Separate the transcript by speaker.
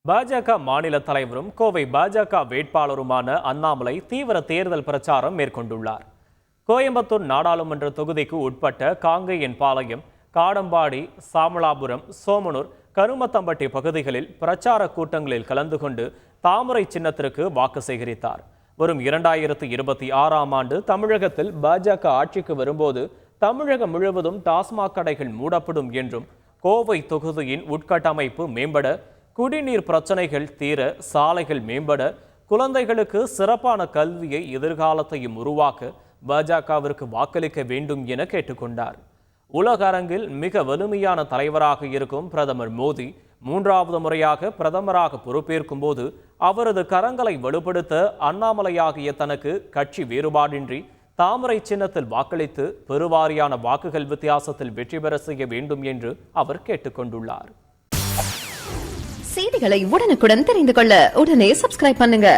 Speaker 1: பாஜக மாநில தலைவரும் கோவை பாஜக வேட்பாளருமான அண்ணாமலை தீவிர தேர்தல் பிரச்சாரம் மேற்கொண்டுள்ளார். கோயம்புத்தூர் நாடாளுமன்ற தொகுதிக்கு உட்பட்ட காங்கேயன்பாளையம், காடம்பாடி, சாமலாபுரம், சோமனூர், கருமத்தம்பட்டி பகுதிகளில் பிரச்சார கூட்டங்களில் கலந்து கொண்டு தாமரை சின்னத்திற்கு வாக்கு சேகரித்தார். வரும் 2026ஆம் ஆண்டு தமிழகத்தில் பாஜக ஆட்சிக்கு வரும்போது தமிழகம் முழுவதும் டாஸ்மாக் கடைகள் மூடப்படும் என்றும், கோவை தொகுதியின் உட்கட்டமைப்பு மேம்பட, குடிநீர் பிரச்சனைகள் தீர, சாலைகள் மேம்பட, குழந்தைகளுக்கு சிறப்பான கல்வியை எதிர்காலத்தையும் உருவாக்க பாஜகவிற்கு வாக்களிக்க வேண்டும் என கேட்டுக்கொண்டார். உலக அரங்கில் மிக வலிமையான தலைவராக இருக்கும் பிரதமர் மோடி 3வது முறையாக பிரதமராக பொறுப்பேற்கும் போது அவரது கரங்களை வலுப்படுத்த அண்ணாமலையாகிய தனக்கு கட்சி வேறுபாடின்றி தாமரை சின்னத்தில் வாக்களித்து பெருவாரியான வாக்குகள் வித்தியாசத்தில் வெற்றி பெற செய்ய வேண்டும் என்று அவர் கேட்டுக்கொண்டுள்ளார்.
Speaker 2: செய்திகளை உடனுக்குடன் தெரிந்து கொள்ள உடனே சப்ஸ்கிரைப் பண்ணுங்க.